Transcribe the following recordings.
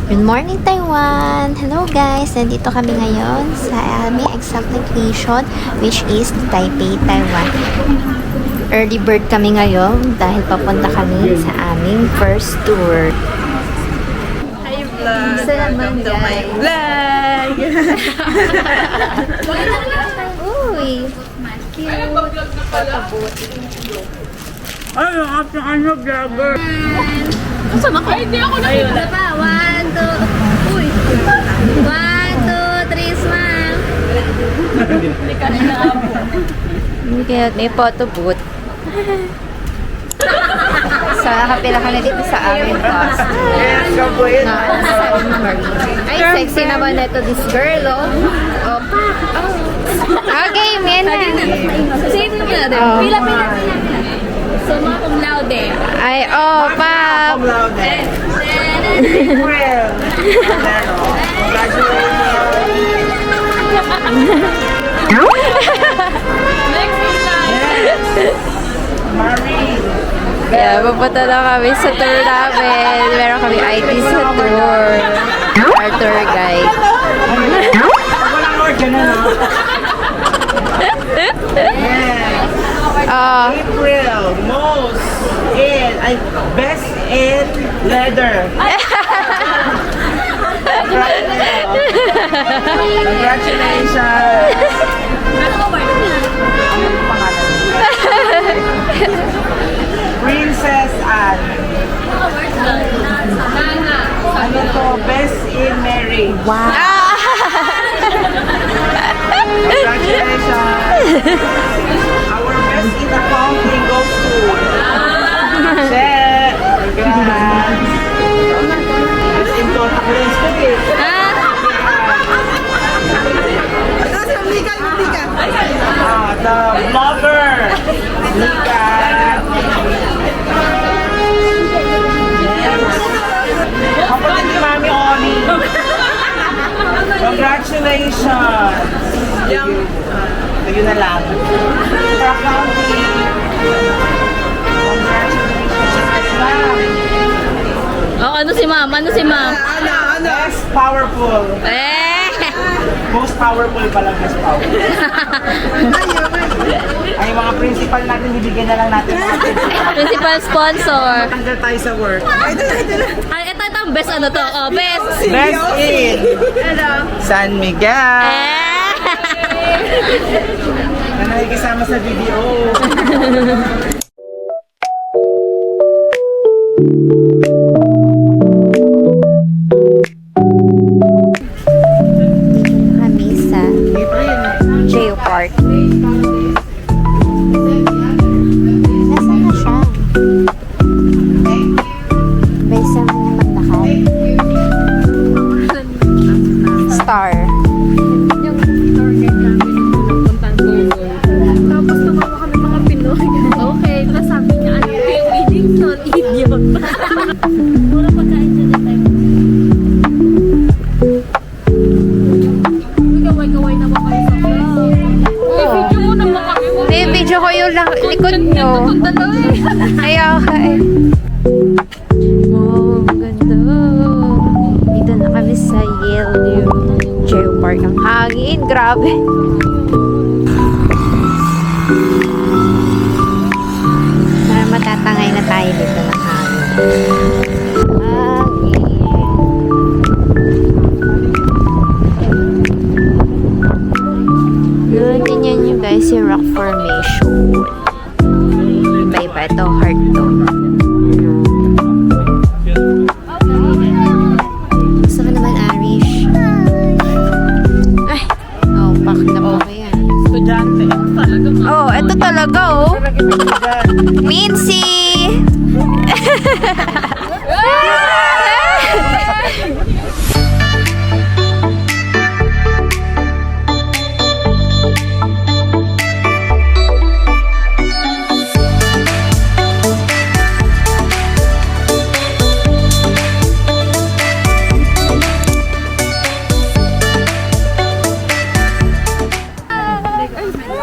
Good morning, Taiwan! Hello guys! Nandito kami ngayon sa aming exact location, which is Taipei, Taiwan. Early bird kami ngayon dahil papunta kami sa aming first tour. Hi vlog! Salamat Welcome to my vlog! Uy! Cute! Ay, yung ating ano, vlogger! Kasama ko. Ay, hindi ako nakita pa. 1, 2. Uy. 1, 2, 3, smile. Hindi ka na ako. Kaya may photo booth. So, nakapila ka na dito sa aming bus. Yes, kabuhin! Ay, sexy naman ito, this girl, oh. Opa. Oh. Okay, men na. Save mo na din. Oh. Pila. Suma cum laude. Ay, opa. Cum laude! April! Next pila. Marie! Yeah, pupunta na kami sa tour namin. Meron kami ID sa tour. Our tour guide. Walang order na, no? April, most in, best in leather. Congratulations! Princess Anne. Ano to? Best in Mary. Wow. Congratulations! Our best in accounting goes to Seth. Congrats! Best in contact lens ko eh. The blogger. Mika. Kapatid ni Mami Oni. Congratulations! Tayo na lang. For accounting. Congratulations. Oh, ano si ma'am? Ano si ma'am? Best powerful. Most powerful pala, best powerful. Ay, mga principal natin, bibigyan na lang natin mga principal. Principal sponsor. Tanggal tayo sa work. Ay, ito ang best ano to? Oh, best. Best in San Miguel. Na nakikisama sa video. Kami sa Geopark. Nasaan na siya? Baysa mo na maglakad. Star. Yung tour guide namin nung puntang Google. Tapos tumawa kami mga Pinoy. Okay, tapos sabi niya, ano yung meaning not idiot. Mura pagkain siya na tayo. Gaway-gaway na ba kayo sa vlog? I-video mo naman kami. May video ko yung likod nyo. Itong dalawa eh. Ayaw ka eh. Oh, ang ganda. Dito na kami sa Yale Geopark. Ang hangin, grabe. Para matatangay na tayo dito ng hangin. Hangin. Yun, tingnan nyo guys yung rock formation. Iba-iba. Ito, heart to. Gusto ka naman, Arish? Ay! Oh, pak na po ko yan. Estudyante. Oh, ito talaga, oh. Mincy!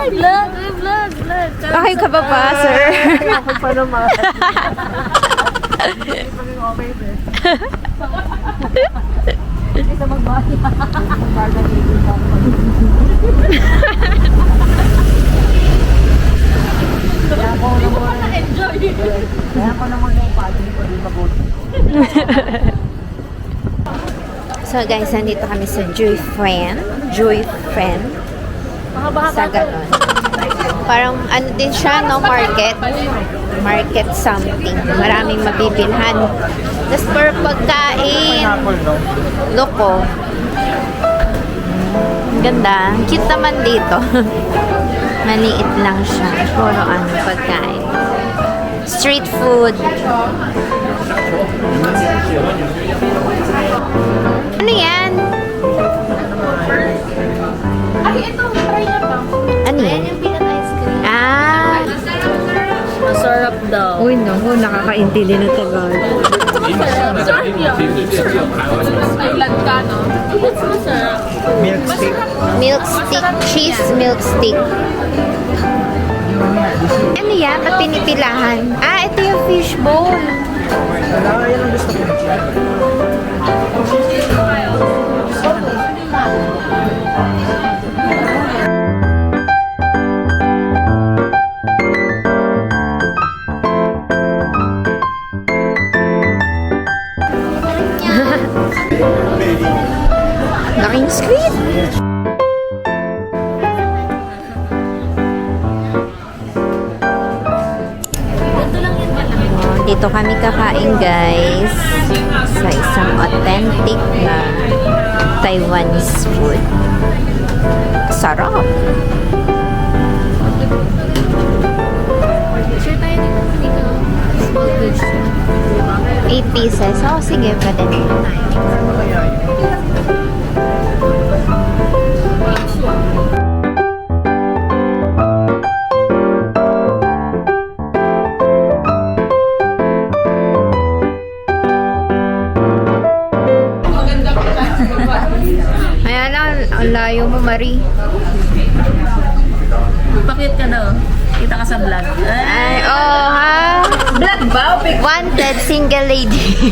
Vlog. Bakit ka pa pa, sir? Ako pa naman. Isa magbahay. Kaya ko naman yung pagin ko di mabuti. So guys, nandito kami sa Joy Friend. Joy Friend. Sa ganon. Parang ano din siya, no? Market. Market something. Maraming mabibilhan. Tapos for pagkain. Pineapple, no? Loko. Ang ganda. Ang cute naman dito. Maliit lang siya. Puro ano, pagkain. Street food. Ano yan? Ay, ito. Try na ba? Ano yan? Yung peanut ice cream. Ah! Masarap daw. Uy, naku, nakakaintindi na Tagalog. Masarap yan. Thailand ka, no? It's masarap. Milk stick. Milk stick. Cheese milk stick. Ano yan? Ba't pinipilahan? Ah, ito yung fishbowl. Wala, yan ang gusto ko. Laking screen. Dito kami kakain guys sa isang authentic na Taiwanese food. Sarap! Share tayo dito. Small goods. 8 pieces. Oh, sige, pwede na. Ayan lang, ang layo mo, Marie. Pakit ka daw. Kita ka sa vlog. Ay, oh, ha? Vlog ba? Wanted single lady.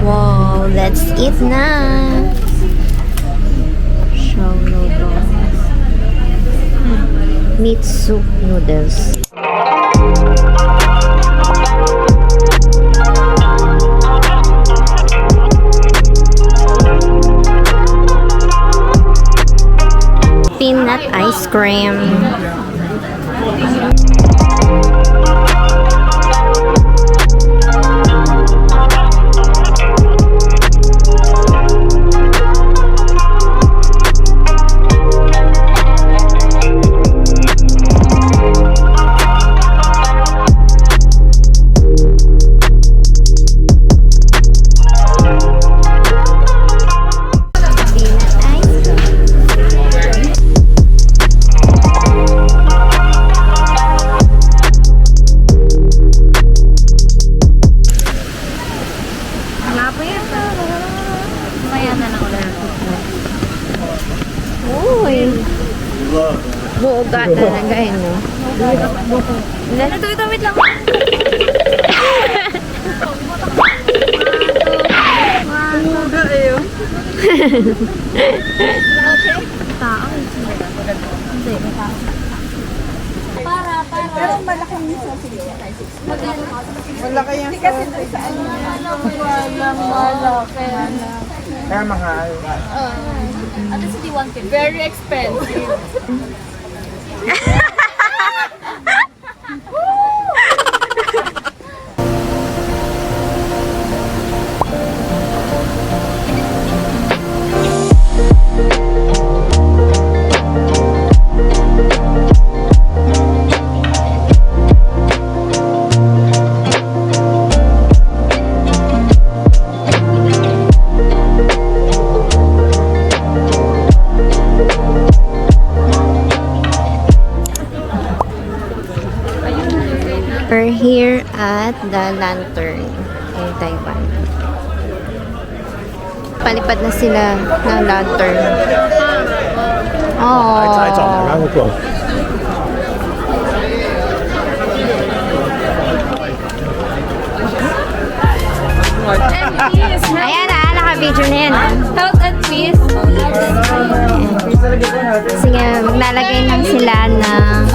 Wow, let's eat na. Show noodles. Meat soup noodles. Peanut ice cream. Uy. Buoga talaga yun, no? Ito, wait lang. Buga eh. Tao. Hindi, may tao. Para. Pero malaki yung sausage. Malaki yan sa... Walang malaki. Kaya mahal. Ano sa D1 very expensive. We're here at the lantern. in Taiwan. Palipad na sila ng lantern. Oh. 再撞埋啱嗰個。 Ayan na, naka-video na yan. Health and peace. Sige, maglalagay lang sila ng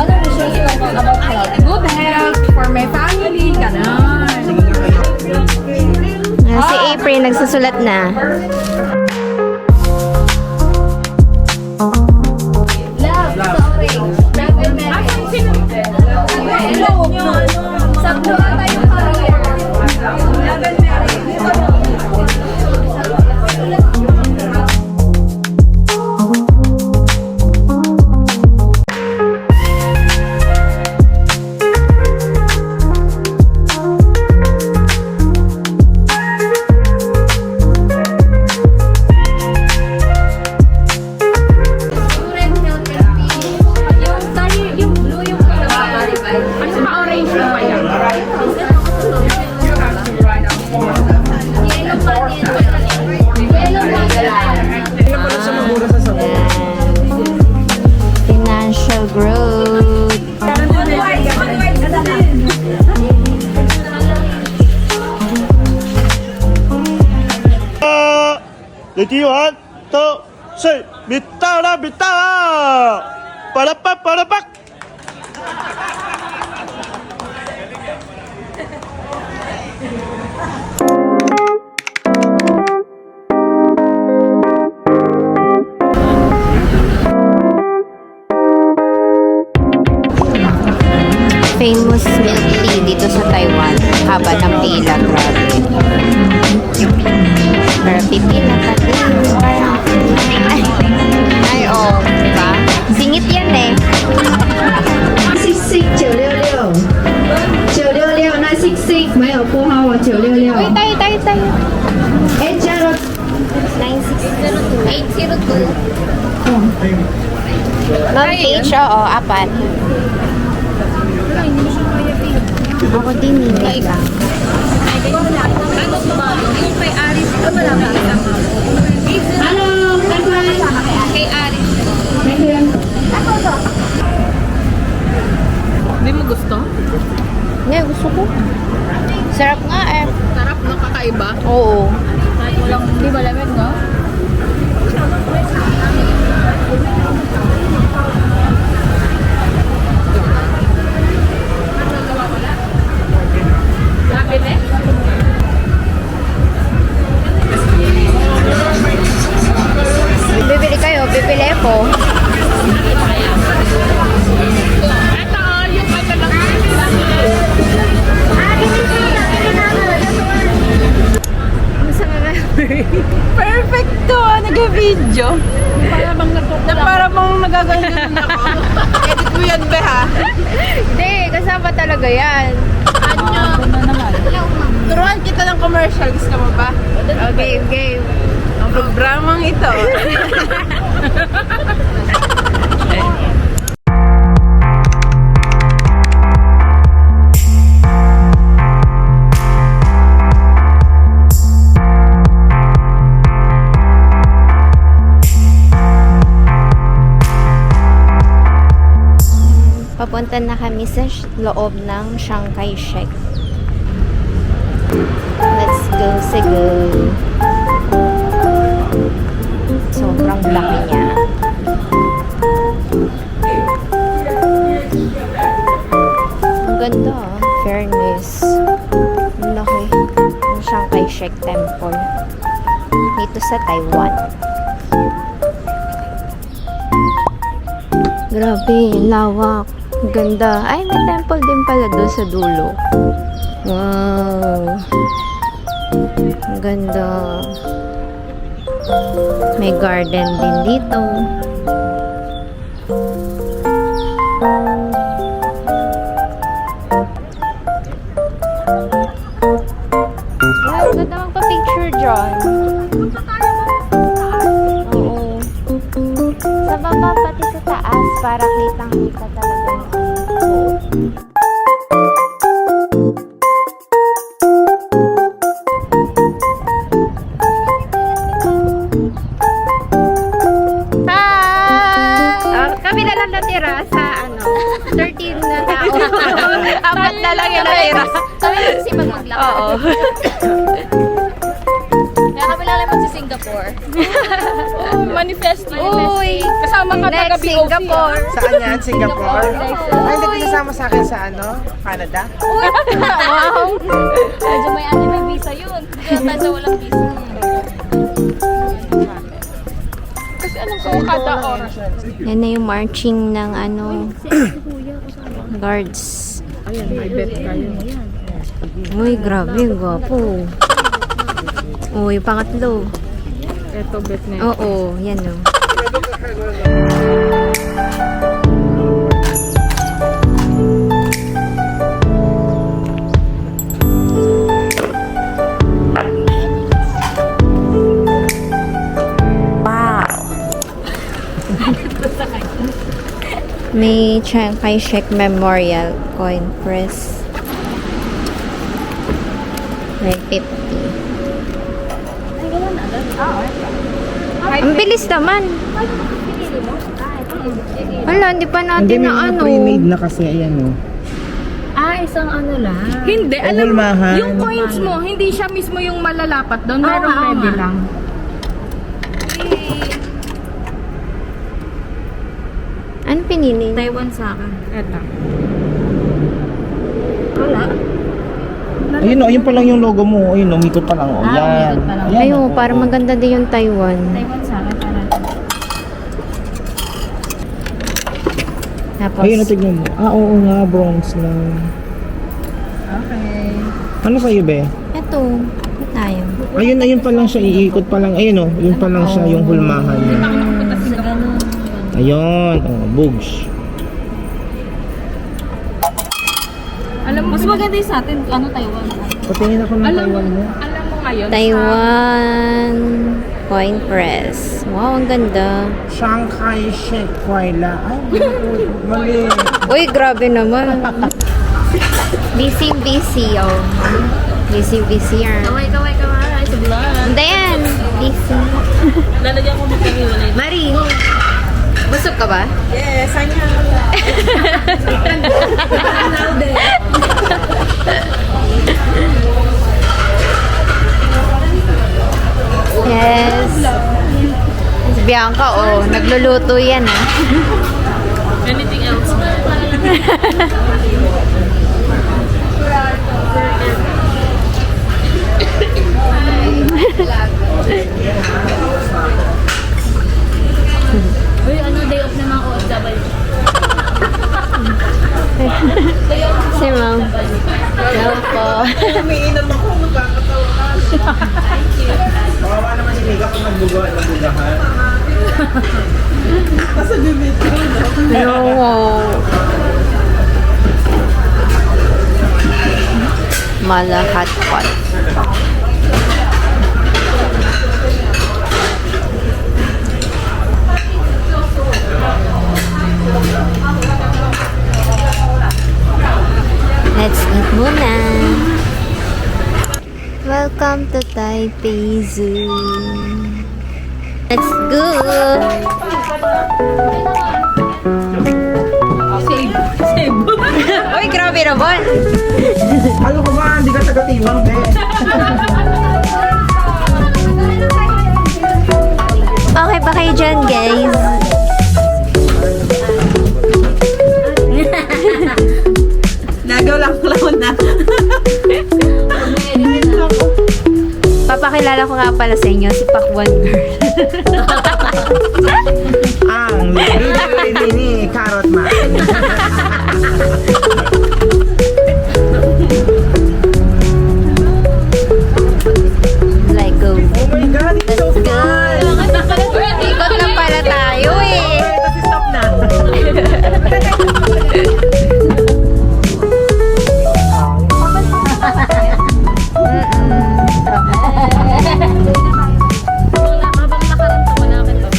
Good health for my family. Ganon. si April nagsusulat na. Love, sorry. Love and marriage. Hello. Sakto na tayong career. Love and yung blue, yung mas ma-orange na pa yan. Financial growth. 你聽完都睡，別到啦，別到啦，巴拉巴巴拉巴。 Famous milk tea dito sa Taiwan. Haba ng pila, grabe. Pero pipila pa din. Ay, oh, diba? Singit yan eh. 966 966那66没有拨号我966。 Uy, tayo. 哎，加了 9602802. Ma'am Peach, oo, apat. Ako din, hindi lang. Yung kay Aris, malaki lang. Hello，拜拜。 Kay Aris. 明天。 Hindi mo gusto? Hindi, gusto ko. Sarap nga eh. Sarap, no? Kakaiba. Oo. Kahit walang, hindi malamig, no? Sabi Bibili kayo, bibili ako. Ito, yung ano lang. Perfect to! Nag-video. Para bang nagagano'n ako. Edit mo yan, be, ha? Hindi, kasama talaga yan. Turuan kita ng commercial. Gusto mo ba? Okay, game. Ang programang ito. Papunta na kami sa loob ng Chiang Kai-shek. Let's go, sige. Sobrang laki niya. Ang ganda, fairness. Ang laki ng Chiang Kai-shek Temple. Dito sa Taiwan. Grabe, lawak. Ang ganda. Ay, may temple din pala doon sa dulo. Wow. Ang ganda. May garden din dito. Wow, ganda magpa-picture dyan. Oo. Sa baba pati sa taas para kitang-kita talaga yung Apat na lang yung natira. Kami lang si maglakad. Oo. Kaya kami lang sa Singapore. Manifesto. Uy! Kasama ka Next, taga-BOC. Singapore. Saan yan? Singapore? Ay, hindi ka kasama sa akin sa ano? Canada? Wow! Medyo may may visa yun. Kaya tayo sa walang visa. Kasi anong ko kada oras? Yan na yung marching ng guards. Ayan, may bet kayo. Uy, grabe, gwapo. Uy, pangatlo. Eto bet na yun. Oo, yan o. May Chiang Kai-shek Memorial Coin Press. May 50. Ang bilis naman. Wala, hindi pa natin na ano. Pre-made na kasi, ayan o. Isang ano lang. Hindi, Ang alam mo, hulmahan. yung coins mo, hindi siya mismo yung malalapat doon. Merong ready lang. Ano pinili? Taiwan sa akin. Eto. Ayun o, ayun pa lang yung logo mo. Ayun o, umikot pa lang o. Yan. umikot pa lang. Ayan, Ayun, o. para maganda din yung Taiwan. Taiwan sa akin. Para. Tapos, Ayun o, tignan mo. Oo nga, bronze lang. Okay. Ano sa'yo, be? eto. Ito tayo. Ayun pa lang siya. Iikot pa lang. Ayun o, yun pa lang siya yung hulmahan niya. Ayun. O, bugs. Alam mo, Mas maganda yung sa atin. Ano, Taiwan? Patingin ako ng Taiwan mo. alam mo ngayon, Taiwan Coin Press. Wow, ang ganda. Shanghai Shek Kuala. Ay, mali. Uy, grabe naman. Busy, oh. Busy, Kaway. Sa vlog. Hindi yan. Busy. Lalagyan ko ng kamiwalay. Marie, busog ka ba? yes, anya. Yes. Si Bianca, oh. Nagluluto yan, ah. Anything else? Uy, ano day off naman ako OFW? Si Ma'am. Hello po. Umiinom ako, magkakatawakan. Kawawa naman si Mika kung nagbugahan. Nasa Dimitri, no? No. Mala hot pot. Let's eat muna. Welcome to Taipei Zoo. Let's go. Uy, grabe naman. Ano ka ba? Hindi ka taga-tiwang, be. Okay ba kayo dyan, guys? Nagaw lang na. Papakilala ko nga pala sa inyo, si Pakwan Girl. Ang lili ni Carrot Man. Like, go. Oh my God, it's so Let's go. fun! Ikot lang pala tayo eh. Okay, tapos stop na. Habang nakaranta ko na akin to.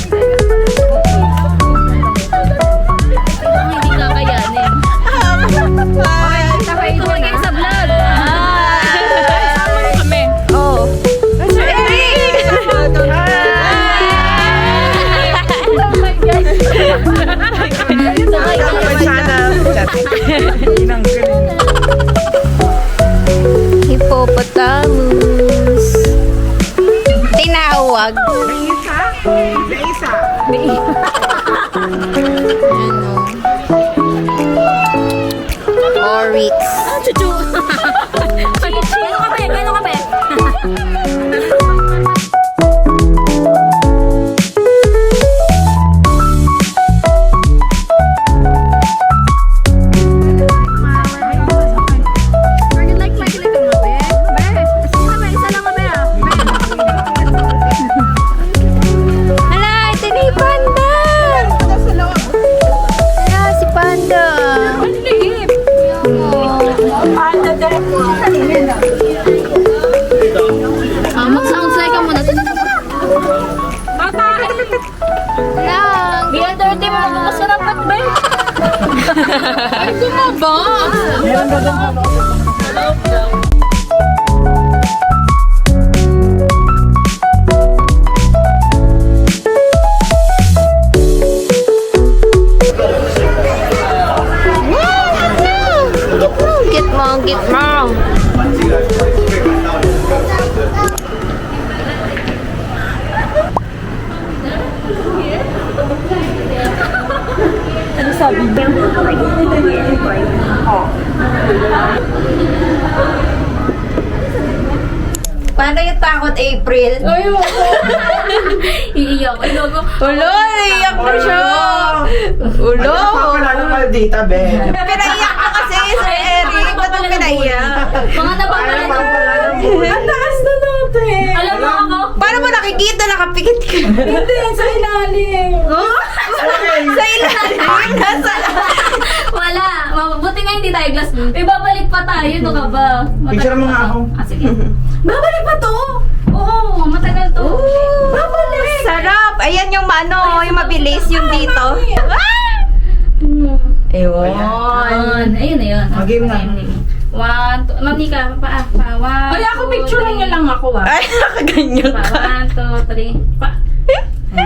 wag. May isa. Ano? Oryx. Chuchu! Gano'n ka ba? Hala, ito na yung panda! Hala, si panda. Mag-sounds like ka muna. Hala, Bilang 30 mo, masarap at ba? Ay, sumaba! Get mo, get mo. Paano yung takot, April? Iiyak. Ay, logo. Ulo, iiyak na siya. Ulo. Napapala ng Maldita, be. Pinaiyak ko kasi, Sir Eric. Ba't ang pinaiyak? Mga napapala. Ang taas na natin. Alam mo ako? Paano mo nakikita? Nakapikit ka. Hindi, sa ilalim. Sa ilalim. Nasa... Wala. Mabuti nga hindi tayo glass. May babalik pa tayo. No ka ba? Picture mo nga ako. Ah, sige. Babalik pa to? Oo, matagal to. Babalik. Sarap. Ayan yung yung mabilis, yung dito. Ayun. Ayun na yun. Mag-game na. 1, 2. Ma'am Nika, pa. 1. Ay, ako picture niya lang ako Ay, nakaganyan ka. 1, 2, 3. Pa.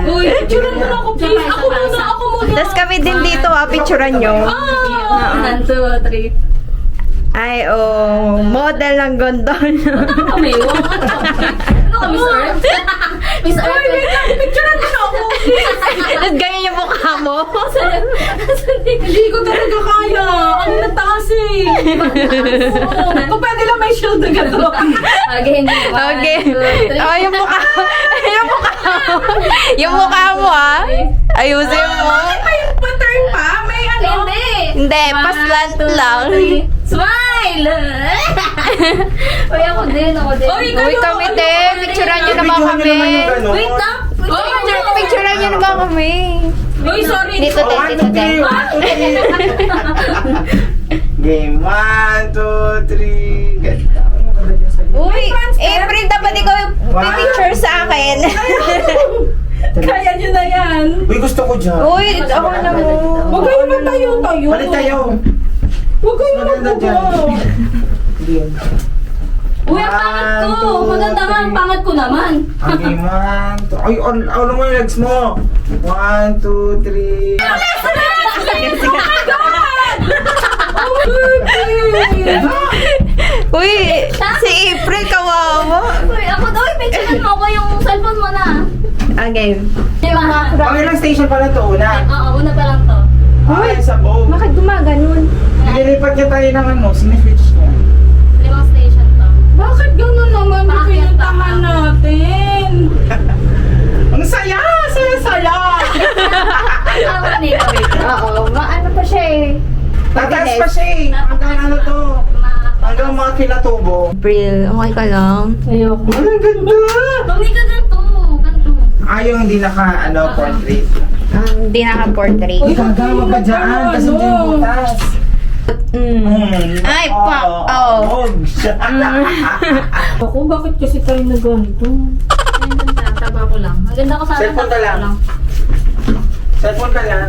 Uy, picture mo ako, please. Ako muna. Tapos kami din dito, picturean nyo. 1, 2, 3. Ay, model ng gondol. Ano kami? Ano kami, sir? Miss Earth. Picturean mo ako. Tapos ganyan yung mukha mo. Hindi ko talaga kaya. Ang nataas eh. Kung pwede lang may shield na gano'n. Okay, hindi. Okay. Oh, yung mukha. Yung mukha mo. Yung mukha mo, ayusin mo. May pattern pa? May ano? Hindi, pa-slant lang. Smile! Uy, ako din. Uy, kami din. Picturean nyo naman Videohan nyo kami. naman yung gano'n. Wait lang. Picturean nyo naman kami. Uy, sorry. Dito din, dito din. Game 1, 2, 3. Ganda. Ano maganda dyan sa likod? Uy, April, dapat ikaw yung picture sa akin. Kaya nyo na yan. Uy, gusto ko dyan. Uy, ako na mo. Huwag kayo naman tayo. Palit tayo. Huwag kayo naman Maganda dyan. Hindi. Uy, ang pangat ko. Maganda nga ang pangat ko naman. Game 1, 2. Ay, all mo yung legs mo. 1, 2, 3. Uy, si April, kawawa. Uy, ako daw, picturean mo ko yung cellphone mo na. Okay. Di ba? Okay lang station pala to una. Oo, una pa lang to. Ay, sa bow. Bakit gumaganon? Nililipat niya tayo ng ano, siniswitch niya. 5 station to. Bakit gano'n naman yung pinuntahan natin? Ang saya! Saya! Tama ni Kawit. Oo, maano pa siya eh. Tataas pa siya eh. Hanggang ano to? Hanggang mga kinatubo. April, okay ka lang? Ayoko. Ay, ang ganda! Tumi ka ganito. Ganito. Ayaw hindi naka, portrait. Hindi naka-portrait. Uy, gagawa ka dyan. Kasi hindi yung butas. Ay, pa. Oh. Ako, bakit kasi tayo na ganito? Ang ganda, taba ko lang. Ang ganda ko sana. Cellphone ka taba ko lang. Cellphone ka lang.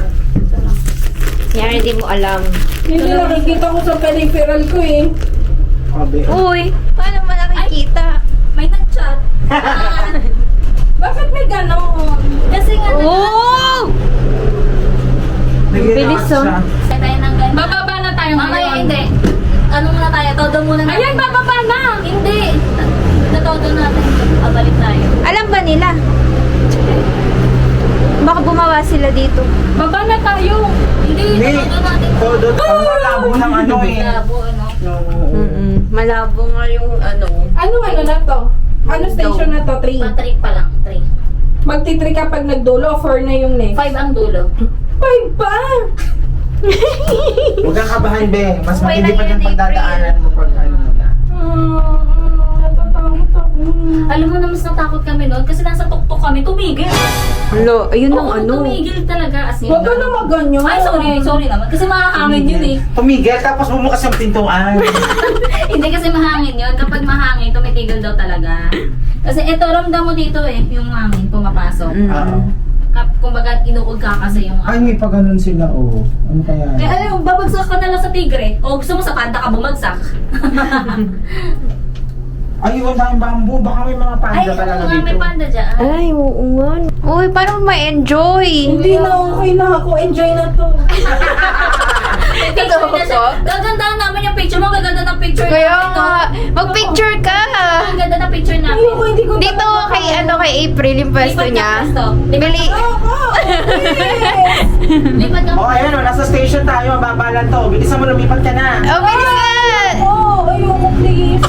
Yan, hindi mo alam. Hindi nakikita ko sa peripheral ko eh. Sabi. Uy, paano mo nakikita? May nag-chat. Bakit may ganon? Kasi nga Oh! Bilis, oh. siya. tayo ng ganito. Bababa na tayo mamaya, hindi. Ano muna tayo? Todo muna natin. Ayan, bababa na! Hindi. Natodo natin. Babalik tayo. Alam ba nila? sila dito. Baba na tayo. Hindi, Hindi. Todo, ang malabo ng ano eh. Labo, ano? Malabo nga yung ano. Ano na to? Ano station na to? 3. Pa-3 pa lang, 3. Magti-3 kapag nagdulo, 4 na yung next. 5 ang dulo. 5 pa! Huwag kang kabahan, be. Mas Okay matindi na pa yun, ng pagdadaanan mo pag ano na. Natatakot ako. Alam mo na mas natakot kami noon kasi nasa tuktok kami, tumigil. Lo, ayun ang Oo, ano. tumigil talaga. As in, Huwag ka na maganyo. Ay, sorry naman. Kasi mahangin yun eh. Tumigil, tapos bumukas yung pintuan. Hindi kasi mahangin yun. Kapag mahangin, tumitigil daw talaga. Kasi ito, ramdam mo dito eh, yung hangin pumapasok. Oo. Kumbaga, inuod ka kasi yung... Ay, may pa ganun sila, oh. Ano kaya? Eh, ano, babagsak ka na lang sa tigre. O gusto mo sa panda ka bumagsak. Ay, yung tayong bamboo. Baka may mga panda Ay, talaga oo nga, dito. may panda dyan. Ay, oo nga. Uy, parang ma-enjoy. Hindi na okay na ako. Enjoy na to. May picture na siya. Gagandahan namin yung picture mo. Gaganda ng picture Kaya namin. nga, mag-picture ka. Ang ganda ng picture namin. Ayoko, hindi ko Dito kay kay April yung pwesto Lipat niya. ng pwesto. Bili. Lipat ng Oh, ayan, oh. Nasa station tayo. Mababalan to. Bilisan mo, lumipat ka na. Oh, bilis nga. Oh, ayoko please.